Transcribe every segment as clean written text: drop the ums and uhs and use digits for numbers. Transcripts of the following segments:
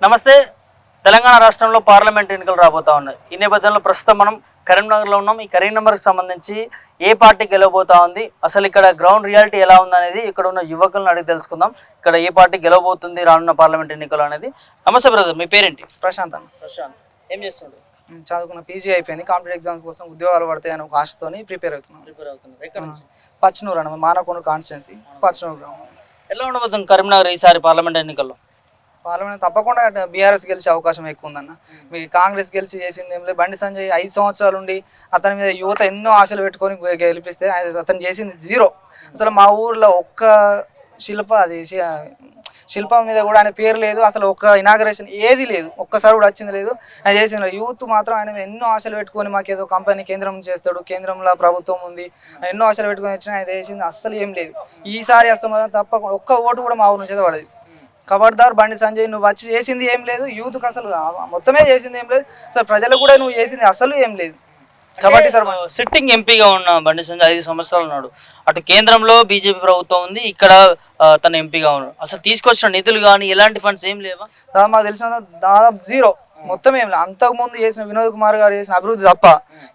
నమస్తే. తెలంగాణ రాష్ట్రంలో పార్లమెంట్ ఎన్నికలు రాబోతా ఉన్నాయి. ఈ నేపథ్యంలో ప్రస్తుతం మనం కరీంనగర్లో ఉన్నాం. ఈ కరీంనగర్కి సంబంధించి ఏ పార్టీ గెలవబోతా ఉంది, అసలు ఇక్కడ గ్రౌండ్ రియాలిటీ ఎలా ఉందనేది ఇక్కడ ఉన్న యువకులను అడిగి తెలుసుకుందాం. ఇక్కడ ఏ పార్టీ గెలవబోతుంది రానున్న పార్లమెంట్ ఎన్నికలు అనేది. నమస్తే బ్రదర్, మీ పేరేంటి? ప్రశాంత్ అన్న. ప్రశాంత్, ఏం చేస్తుండ్రు? చదువుకున్న పీజీ అయిపోయింది. కాంపిటేటివ్ ఎగ్జామ్స్ కోసం ఉద్యోగాలు పడతాయని ఒక ఆశతోని ప్రిపేర్ అవుతున్నాను. ఎక్కడ నుంచి? పచ్చనూరు అన్న, మానకొండ కాన్స్టిట్యున్సీ, పచ్చనూరు గ్రామం. ఎలా ఉండబోతుంది కరీంనగర్ ఈసారి పార్లమెంట్ ఎన్నికల్లో? పార్లమెంట్ తప్పకుండా బీఆర్ఎస్ గెలిచే అవకాశం ఎక్కువ ఉందన్న. మీరు కాంగ్రెస్ గెలిచి చేసింది ఏం లేదు. బండి సంజయ్ 5 సంవత్సరాలు ఉండి అతని మీద యువత ఎన్నో ఆశలు పెట్టుకొని గెలిపిస్తే అతను చేసింది జీరో. అసలు మా ఊర్లో ఒక్క శిల్పం మీద కూడా ఆయన పేరు లేదు. అసలు ఒక్క ఇనాగరేషన్ ఏది లేదు, ఒక్కసారి కూడా వచ్చింది లేదు. ఆయన చేసిన యూత్ మాత్రం ఆయన ఎన్నో ఆశలు పెట్టుకొని మాకు ఏదో కంపెనీ కేంద్రం చేస్తాడు, కేంద్రంలో ప్రభుత్వం ఉంది, ఎన్నో ఆశలు పెట్టుకొని వచ్చిన ఆయన చేసింది అస్సలు ఏం లేదు. ఈసారి వస్తాం మాత్రం తప్పకుండా ఒక్క ఓటు కూడా మా ఊరు నుంచి పడదు. ఖబర్దార్ బండి సంజయ్, నువ్వు వచ్చి చేసింది ఏం లేదు, యూత్కి అసలు మొత్తమే చేసింది ఏం లేదు, అసలు ప్రజలు కూడా నువ్వు చేసింది అసలు ఏం లేదు. కాబట్టి సార్ సిట్టింగ్ ఎంపీగా ఉన్న బండి సంజయ్ 5 సంవత్సరాలు ఉన్నాడు. అటు కేంద్రంలో బీజేపీ ప్రభుత్వం ఉంది, ఇక్కడ తన ఎంపీగా ఉన్నాడు. అసలు తీసుకొచ్చిన నిధులు కానీ ఎలాంటి ఫండ్స్ ఏం లేవా? మాకు తెలిసిన దాదాపు జీరో, మొత్తం ఏం లేదు. అంతకుముందు చేసిన వినోద్ కుమార్ గారు చేసిన అభివృద్ధి తప్ప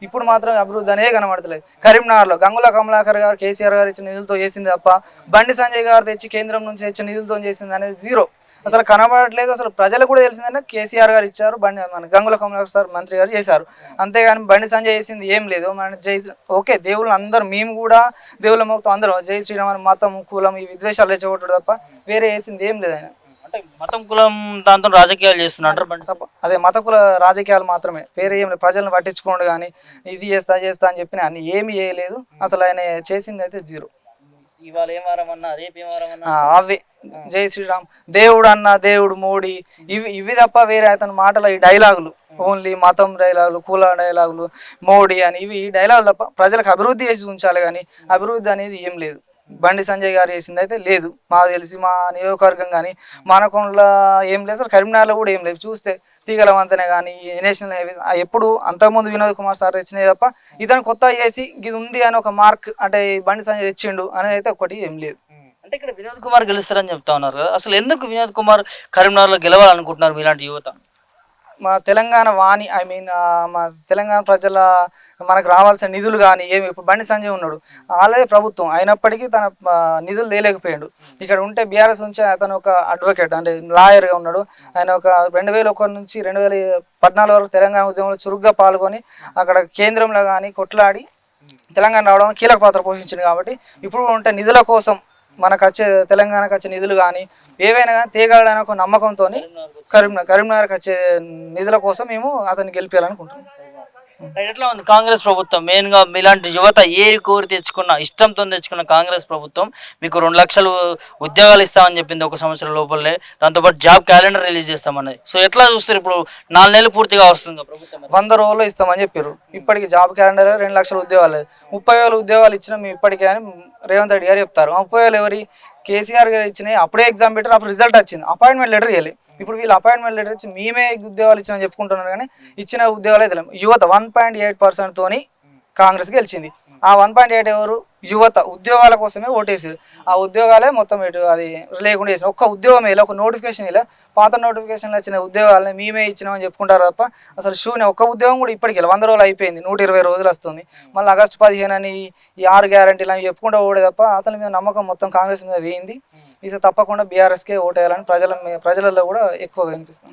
ఇప్పుడు మాత్రం అభివృద్ధి అనేది కనబడతలేదు. కరీంనగర్లో గంగుల కమలాకర్ గారు, కేసీఆర్ గారు ఇచ్చిన నిధులతో చేసింది తప్ప బండి సంజయ్ గారు తెచ్చి కేంద్రం నుంచి తెచ్చిన నిధులతో చేసింది అనేది జీరో, అసలు కనబడట్లేదు. అసలు ప్రజలు కూడా తెలిసిందంటే కేసీఆర్ గారు ఇచ్చారు, మన గంగుల కమలాకర్ సార్ మంత్రి గారు చేశారు, అంతేగాని బండి సంజయ్ చేసింది ఏం లేదు. మన ఓకే దేవుళ్ళు అందరూ, మేము కూడా దేవుళ్ళ మొత్తం అందరూ జై శ్రీరామ్, మతం కులం ఈ విద్వేషాలు రెచ్చగొట్టడు తప్ప వేరే చేసింది ఏం లేదు. ఆయన అంటే మతం కులం దాంతో రాజకీయాలు చేస్తున్నారు. అదే మత కుల రాజకీయాలు మాత్రమే, వేరే ఏం లేదు. ప్రజలను పట్టించుకోండి కానీ ఇది చేస్తా అని చెప్పిన అన్ని ఏమి చేయలేదు. అసలు ఆయన చేసింది అయితే జీరో. ఇవాళ ఏం వారం అన్నా, రేపు ఏం వారం అన్నా అవే జై శ్రీరామ్, దేవుడు అన్న, దేవుడు మోడీ, ఇవి తప్ప వేరే అతని మాటలు ఈ డైలాగులు, ఓన్లీ మతం డైలాగులు, కుల డైలాగులు, మోడీ అని ఇవి డైలాగులు తప్ప ప్రజలకు అభివృద్ధి చేసి ఉంచాలి కానీ అభివృద్ధి అనేది ఏం లేదు. బండి సంజయ్ గారు చేసింది అయితే లేదు. మాకు తెలిసి మా నియోజకవర్గం కానీ మానకొండలో ఏం లేదు, అసలు కరీంనగర్లో కూడా ఏం లేదు. చూస్తే తీగల వంతెన కానీ నేషనల్ హైవే ఎప్పుడు అంతకుముందు వినోద్ కుమార్ సార్ తెచ్చినాయి తప్ప ఇతను కొత్త చేసి ఇది ఉంది అని ఒక మార్క్ అంటే బండి సంజయ్ తెచ్చిండు అనేది అయితే ఒకటి ఏం లేదు. అంటే ఇక్కడ వినోద్ కుమార్ గెలుస్తారని చెప్తా ఉన్నారు కదా, అసలు ఎందుకు వినోద్ కుమార్ కరీంనగర్లో గెలవాలనుకుంటున్నారు మీలాంటి యువత? మా తెలంగాణ వాణి మా తెలంగాణ ప్రజల మనకు రావాల్సిన నిధులు కానీ ఏమి, ఇప్పుడు బండి సంజయ్ ఉన్నాడు ఆల్రెడీ ప్రభుత్వం అయినప్పటికీ తన నిధులు తేలేకపోయాడు. ఇక్కడ ఉంటే బీఆర్ఎస్ నుంచి అతను ఒక అడ్వకేట్ అంటే లాయర్గా ఉన్నాడు. ఆయన ఒక 2001 నుంచి 2014 వరకు తెలంగాణ ఉద్యమంలో చురుగ్గా పాల్గొని అక్కడ కేంద్రంలో కానీ కొట్లాడి తెలంగాణ రావడం కీలక పాత్ర పోషించింది. కాబట్టి ఇప్పుడు ఉంటే నిధుల కోసం మనకు వచ్చే తెలంగాణకు వచ్చే నిధులు కానీ ఏవైనా కానీ తీయగలడని ఒక నమ్మకంతో కరీంనగర్కి వచ్చే నిధుల కోసం మేము అతన్ని గెలిపించాలనుకుంటున్నాం. ఎట్లా ఉంది కాంగ్రెస్ ప్రభుత్వం? మెయిన్గా మీలాంటి యువత కోరి తెచ్చుకున్న, ఇష్టంతో తెచ్చుకున్న కాంగ్రెస్ ప్రభుత్వం మీకు 2 లక్షలు ఉద్యోగాలు ఇస్తామని చెప్పింది 1 సంవత్సరం లోపలే, దాంతోపాటు జాబ్ క్యాలెండర్ రిలీజ్ చేస్తామన్నది. సో ఎట్లా చూస్తారు? ఇప్పుడు 4 నెలలు పూర్తిగా వస్తుంది ప్రభుత్వం, 100 రోజుల్లో ఇస్తామని చెప్పారు. ఇప్పటికి జాబ్ క్యాలెండర్ 2 లక్షల ఉద్యోగాలు, 30,000 ఉద్యోగాలు ఇచ్చినా మేము ఇప్పటికే అని రేవంత్ రెడ్డి గారు చెప్తారు. 30,000 ఎవరి? కేసీఆర్ గారు ఇచ్చినాయి. అప్పుడే ఎగ్జామ్ పెట్టారు, అప్పుడు రిజల్ట్ వచ్చింది, అపాయింట్మెంట్ లెటర్ ఇవ్వాలి. ఇప్పుడు వీళ్ళు అపాయింట్మెంట్ లెటర్ ఇచ్చి మేమే ఉద్యోగాలు ఇచ్చిన చెప్పుకుంటున్నారు కానీ ఇచ్చిన ఉద్యోగాలు అయితే యువత 1.8% తోని కాంగ్రెస్ గెలిచింది. ఆ 1.8 ఎవరు? యువత ఉద్యోగాల కోసమే ఓటేసారు. ఆ ఉద్యోగాలే మొత్తం అది లేకుండా చేసిన ఒక్క ఉద్యోగం ఇలా, ఒక నోటిఫికేషన్ ఇలా, పాత నోటిఫికేషన్లు వచ్చిన ఉద్యోగాలని మేమే ఇచ్చినామని చెప్పుకుంటారు తప్ప అసలు ఒక్క ఉద్యోగం కూడా ఇప్పటికి 100 రోజులు అయిపోయింది, 120 రోజులు వస్తుంది. మళ్ళీ ఆగస్టు 15 అని ఈ 6 గ్యారంటీలు అని చెప్పుకుంటూ ఓడే తప్ప అతని మీద నమ్మకం మొత్తం కాంగ్రెస్ మీద వేయింది. ఇది తప్పకుండా బీఆర్ఎస్కే ఓటేయాలని ప్రజలలో కూడా ఎక్కువగా వినిపిస్తుంది.